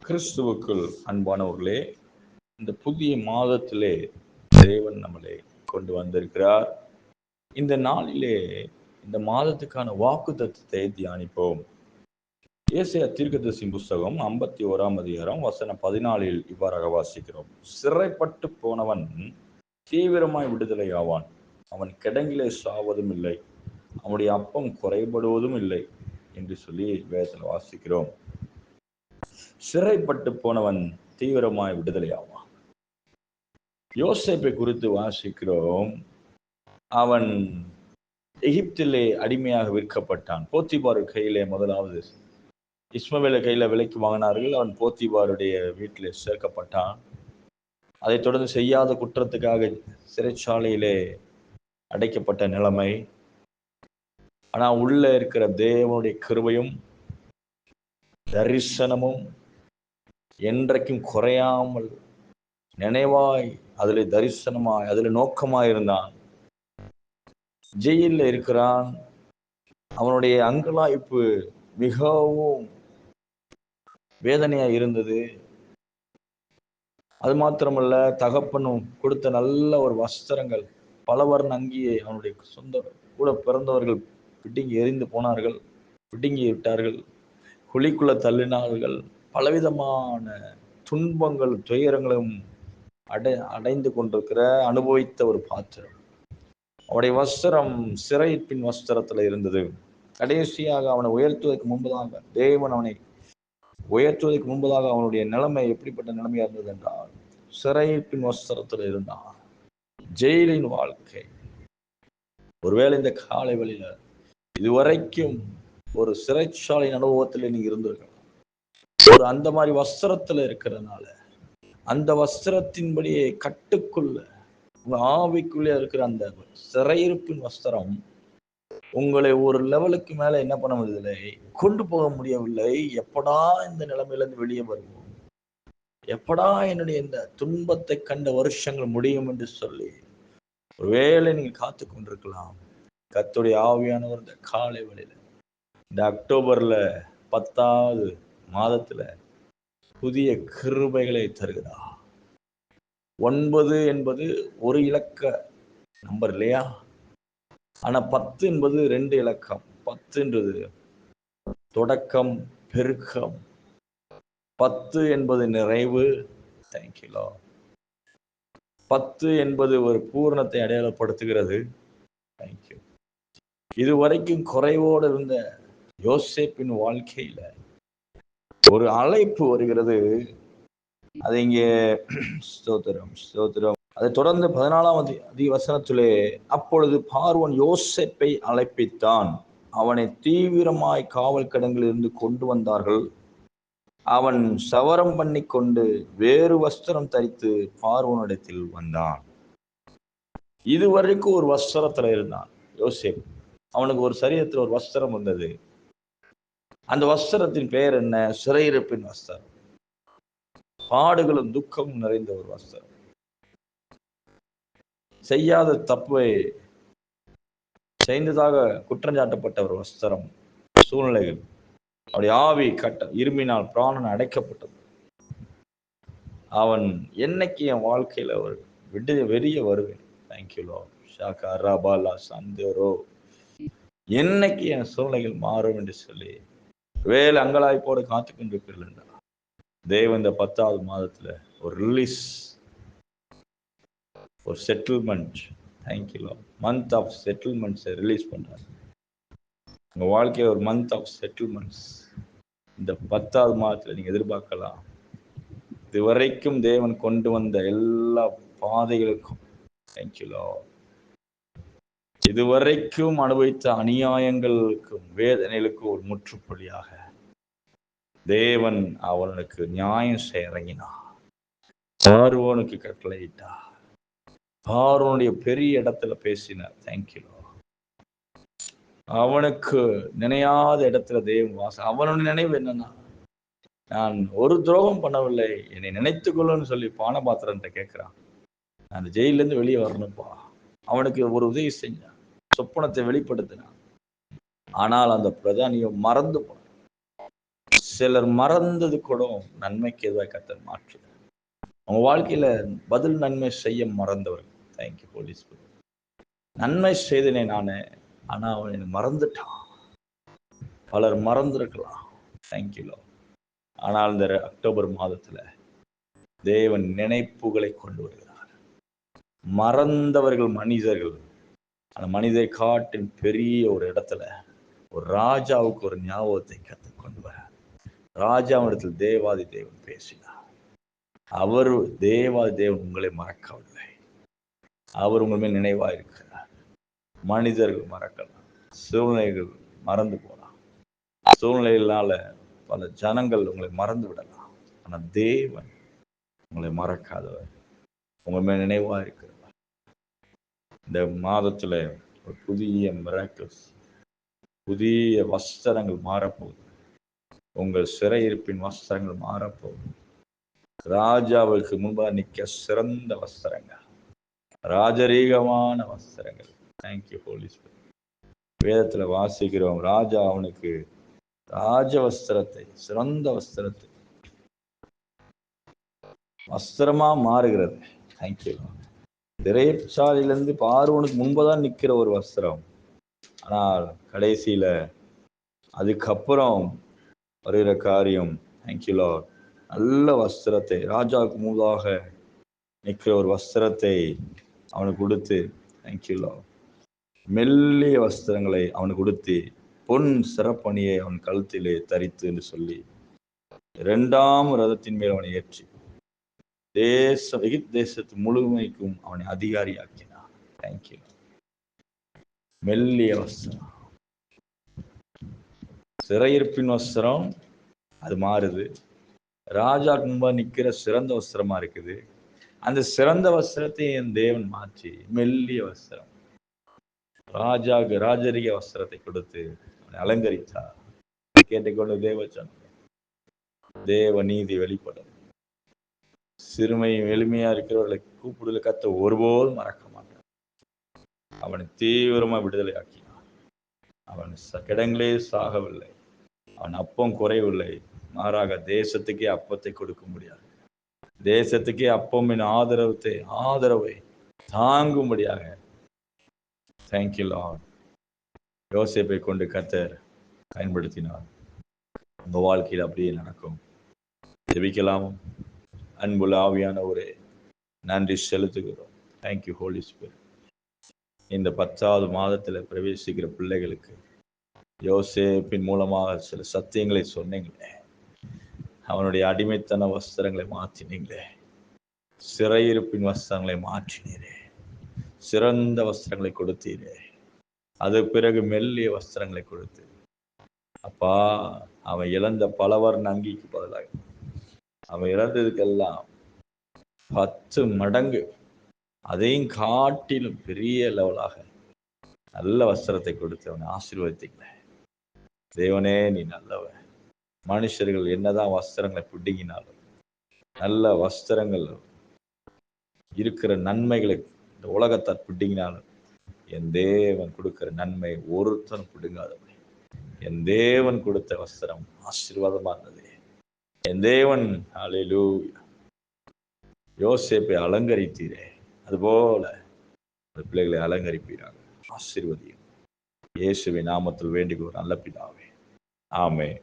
கிறிஸ்துவுக்குள் அன்பானவர்களே, இந்த புதிய மாதத்திலே தேவன் நம்மளை கொண்டு வந்திருக்கிறார். இந்த நாளிலே இந்த மாதத்துக்கான வாக்குத்தத்தத்தை தியானிப்போம். ஏசாயா தீர்க்கதரிசியின் புஸ்தகம் 51ஆம் அதிகாரம் வசனம் 14 இவ்வாறாக வாசிக்கிறோம். சிறைப்பட்டு போனவன் தீவிரமாய் விடுதலை ஆவான், அவன் கிடங்கிலே சாவதும் இல்லை, அவனுடைய அப்பம் குறைபடுவதும் இல்லை என்று சொல்லி வேதத்தில் வாசிக்கிறோம். சிறைப்பட்டு போனவன் தீவிரமாய் விடுதலை ஆவான். யோசேப்பை குறித்து வாசிக்கிறோம். அவன் எகிப்திலே அடிமையாக விற்கப்பட்டான். போத்திபார் கையிலே முதலாவது இஸ்மவேலை கையில விலைக்கு வாங்கினார்கள். அவன் போத்திபாருடைய வீட்டிலே சேர்க்கப்பட்டான். அதைத் தொடர்ந்து செய்யாத குற்றத்துக்காக சிறைச்சாலையிலே அடைக்கப்பட்ட நிலைமை. ஆனால் உள்ள இருக்கிற தேவனுடைய கிருபையும் தரிசனமும் என்றைக்கும் குறையாமல் நினைவாய் அதில் தரிசனமாய் அதில் நோக்கமாய் இருந்தான். ஜெயிலில் இருக்கிறான். அவனுடைய அங்கலாய்ப்பு மிகவும் வேதனையா இருந்தது. அது மாத்திரமல்ல, தகப்பனும் கொடுத்த நல்ல ஒரு வஸ்திரங்கள், பலவர்ண அங்கியை அவனுடைய சொந்த கூட பிறந்தவர்கள் பிடுங்கி எறிந்து போனார்கள், பிடுங்கி விட்டார்கள், குழிக்குள்ள தள்ளினார்கள். பலவிதமான துன்பங்கள் துயரங்களும் அடைந்து கொண்டிருக்கிற அனுபவித்த ஒரு பாத்திரம். அவனுடைய வஸ்திரம் சிறைப்பின் வஸ்திரத்துல இருந்தது. கடைசியாக அவனை உயர்த்துவதற்கு முன்பதாக, தேவன் அவனை உயர்த்துவதற்கு முன்பதாக அவனுடைய நிலைமை எப்படிப்பட்ட நிலைமையா இருந்தது என்றால், சிறைப்பின் வஸ்திரத்துல இருந்தான். ஜெயிலின் வாழ்க்கை. ஒருவேளை இந்த காலை வழியில இதுவரைக்கும் ஒரு சிறைச்சாலையின் அனுபவத்துல நீ இருந்திருக்கலாம். ஒரு அந்த மாதிரி வஸ்திரத்துல இருக்கிறதுனால, அந்த வஸ்திரத்தின்படியே கட்டுக்குள்ள உங்க ஆவிக்குள்ளே இருக்கிற அந்த சிறையிருப்பின் வஸ்திரம் உங்களை ஒரு லெவலுக்கு மேல என்ன பண்ண முடியவில்லை, கொண்டு போக முடியவில்லை. எப்படா இந்த நிலைமையிலிருந்து வெளியே வருவோம், எப்படா என்னுடைய இந்த துன்பத்தை கண்ட வருஷங்கள் முடியும் என்று சொல்லி ஒருவேளை நீங்க காத்து கொண்டிருக்கலாம். கர்த்தருடைய ஆவியானவர் இந்த காலை வேளையில, இந்த அக்டோபர்ல 10வது மாதத்துல புதிய கிருபைகளை தருகிறா. 9 என்பது ஒரு இலக்க நம்பர் இல்லையா? ஆனா 10 என்பது 2 இலக்கம். 10ன்றது தொடக்கம், பெருக்கம். 10 என்பது நிறைவு. Thank you Lord. 10 என்பது ஒரு பூரணத்தை அடையாளப்படுத்துகிறது. தேங்க்யூ. இதுவரைக்கும் குறைவோடு இருந்த யோசேப்பின் வாழ்க்கையில ஒரு அழைப்பு வருகிறது. அது இங்கே ஸ்தோத்திரம். அதை தொடர்ந்து 14ஆம் வசனத்திலே, அப்பொழுது பார்வோன் யோசேப்பை அழைப்பித்தான், அவனை தீவிரமாய் காவல் கிடங்கில் இருந்து கொண்டு வந்தார்கள். அவன் சவரம் பண்ணி கொண்டு வேறு வஸ்திரம் தரித்து பார்வோனிடத்தில் வந்தான். இதுவரைக்கும் ஒரு வஸ்திரத்துல இருந்தான் யோசேப். அவனுக்கு ஒரு சரீரத்தில் ஒரு வஸ்திரம் வந்தது. அந்த வஸ்திரத்தின் பெயர் என்ன? சிறையிருப்பின் வஸ்திரம். பாடுகளும் துக்கமும் நிறைந்த ஒரு வஸ்திரம். செய்யாத தப்பை செய்ததாக குற்றஞ்சாட்டப்பட்ட ஒரு வஸ்திரம். சூழ்நிலைகள், அவருடைய ஆவி இருமினால் பிராணன் அடைக்கப்பட்டது. அவன் என்னைக்கு என் வாழ்க்கையில ஒரு வெறிய வருவேன், தேங்க்யூ லார்ட், ஷாகா ராபாலா சந்தேரோ, என்னைக்கு என் சூழ்நிலைகள் மாறும் என்று சொல்லி வேலை அங்கலாய்ப்போடு காத்துக்கொண்டிருப்பீர்கள். தேவன் இந்த 10வது மாதத்துல ஒரு ரிலீஸ், ஒரு settlement, thank you lord, month of செட்டில்மெண்ட்ஸை ரிலீஸ் பண்றாங்க. உங்க வாழ்க்கைய ஒரு மந்த் ஆஃப் செட்டில்மெண்ட்ஸ் இந்த 10வது மாதத்துல நீங்க எதிர்பார்க்கலாம். இதுவரைக்கும் தேவன் கொண்டு வந்த எல்லா பாதைகளுக்கும் தேங்க்யூ லார்ட். இதுவரைக்கும் அனுபவித்த அநியாயங்களுக்கும் வேதனைகளுக்கும் ஒரு முற்றுப்புள்ளியாக தேவன் அவனுக்கு நியாயம் செய்ய இறங்கினார். பார்வோனுக்கு கட்டளையிட்டார். பார்வோனுடைய பெரிய இடத்துல பேசினார். Thank you Lord. அவனுக்கு நினையாத இடத்துல தேவன் வாசம். அவனுடைய நினைவு என்னன்னா, நான் ஒரு துரோகம் பண்ணவில்லை, என்னை நினைத்துக்கொள்ளுன்னு சொல்லி பானபாத்திரன்ட்ட கேட்கிறான். அந்த ஜெயில இருந்து வெளியே வரணும்ப்பா. அவனுக்கு ஒரு உதவி செஞ்சான், சொப்பனத்தை வெளிப்படுத்தினான். ஆனால் அந்த பிரதானியை மறந்து போனான். சிலர் மறந்தது கூட நன்மைக்கு எதுவாக கர்த்தர் மாற்றுகிறார். அவங்க வாழ்க்கையில பதில் நன்மை செய்ய மறந்தவர்கள். Thank you Holy spirit. நன்மை செய்தனே நானு, ஆனா அவன் என்னை மறந்துட்டான். பலர் மறந்திருக்கலாம். Thank you Lord. ஆனால் இந்த அக்டோபர் மாதத்துல தேவன் நினைப்புகளை கொண்டு வருகிறார். மறந்தவர்கள் மனிதர்கள், அந்த மனிதை காட்டின் பெரிய ஒரு இடத்துல ஒரு ராஜாவுக்கு ஒரு ஞாபகத்தை கற்றுக் கொண்டு வர ராஜாவிடத்தில் தேவாதி தேவன் பேசினார். அவர் தேவாதி தேவன் உங்களை மறக்கவில்லை. அவர் உங்கள் மேல் நினைவாக இருக்கிறார். மனிதர்கள் மறக்கலாம், சூழ்நிலைகள் மறந்து போகலாம், சூழ்நிலைகளால பல ஜனங்கள் உங்களை மறந்து விடலாம். ஆனால் தேவன் உங்களை மறக்காதவர், உங்கள் மேல் நினைவாக இருக்கிறவர். இந்த மாதத்துல ஒரு புதிய மிராக்கிள்ஸ், புதிய வஸ்திரங்கள் மாறப்போகுது. உங்கள் சிறையிருப்பின் வஸ்திரங்கள் மாறப்போகுது. ராஜாவுக்கு முன்பாக நிற்க சிறந்த வஸ்திரங்கள், ராஜரீகமான வஸ்திரங்கள். Thank you Holy Spirit. வேதத்துல வாசிக்கிறோம், ராஜா அவனுக்கு ராஜ வஸ்திரத்தை, சிறந்த வஸ்திரத்தை வஸ்திரமா மாறுகிறது. தேங்க்யூ. திரைச்சாலையிலிருந்து பார்வனுக்கு முன்பதான் நிற்கிற ஒரு வஸ்திரம், ஆனால் கடைசியில அதுக்கப்புறம் வருகிற காரியம், தேங்க்யூ லார்ட், நல்ல வஸ்திரத்தை, ராஜாவுக்கு முன்பாக நிற்கிற ஒரு வஸ்திரத்தை அவனுக்கு கொடுத்து, தேங்க்யூ லார்ட், மெல்லிய வஸ்திரங்களை அவனுக்கு கொடுத்து பொன் சிறப்பணியை அவன் கழுத்திலே தரித்து என்று சொல்லி 2ஆம் ரதத்தின் மேல் அவனை ஏற்றி எகிப்து தேசத்து முழுமைக்கும் அவனை அதிகாரியாக்கினான். தேங்க்யூ. மெல்லிய வஸ்திரம், சிறையிருப்பின் வஸ்திரம் அது மாறுது. ராஜா கும்பா நிக்கிற சிறந்த வஸ்திரமா இருக்குது. அந்த சிறந்த வஸ்திரத்தை என் தேவன் மாற்றி மெல்லிய வஸ்திரம், ராஜாவுக்கு ராஜரீக வஸ்திரத்தை கொடுத்து அவனை அலங்கரித்தார். கேட்டுக்கொண்டு தேவ நீதி வெளிப்படும். சிறுமையும் எளிமையா இருக்கிறவர்களை கூப்பிடுதல கத்த ஒருபோதும் மறக்க மாட்டான். அவனை தீவிரமா விடுதலை ஆக்கினான். அவன் கிடங்களே சாகவில்லை, அவன் அப்பம் குறைவில்லை, மாறாக தேசத்துக்கே அப்பத்தை கொடுக்க முடியாது. தேசத்துக்கே அப்பமின் ஆதரவை தாங்கும்படியாக, தேங்க்யூ லார்ட், யோசேப்பை கொண்டு கர்த்தர் பயன்படுத்தினார். உங்க வாழ்க்கையில் அப்படியே நடக்கும். ஜெபிக்கலாம். அன்புள்ள ஆவியானவரே, நன்றி செலுத்துகிறோம். Thank you Holy Spirit. இந்த 10வது மாதத்துல பிரவேசிக்கிற பிள்ளைகளுக்கு யோசேப்பின் மூலமாக சில சத்தியங்களை சொன்னீங்களே, அவனுடைய அடிமைத்தன வஸ்திரங்களை மாற்றினீங்களே, சிறையிருப்பின் வஸ்திரங்களை மாற்றினீரே, சிறந்த வஸ்திரங்களை கொடுத்தீரே, அது பிறகு மெல்லிய வஸ்திரங்களை கொடுத்து, அப்பா, அவன் இழந்த பலவர்ண அங்கிக்கு பதிலாக அவன் இழந்ததுக்கெல்லாம் 10 மடங்கு, அதையும் காட்டிலும் பெரிய லெவலாக நல்ல வஸ்திரத்தை கொடுத்து அவனை ஆசீர்வதித்தீங்களே. தேவனே, நீ நல்லவன். மனுஷர்கள் என்னதான் வஸ்திரங்களை பிடுங்கினாலும், நல்ல வஸ்திரங்கள் இருக்கிற நன்மைகளை இந்த உலகத்தார் பிடுங்கினாலும், என் தேவன் கொடுக்கிற நன்மை ஒருத்தனும் பிடுங்காதவன். என் தேவன் கொடுத்த வஸ்திரம் ஆசீர்வாதமா இருந்தது. என் தேவன் ஹல்லேலூயா யோசேப்பை அலங்கரித்தீரே, அதுபோல பிள்ளைகளை அலங்கரிப்பீராக. ஆசீர்வதியும். இயேசுவின் நாமத்தில் வேண்டிக் நல்ல பிதாவே, ஆமென்.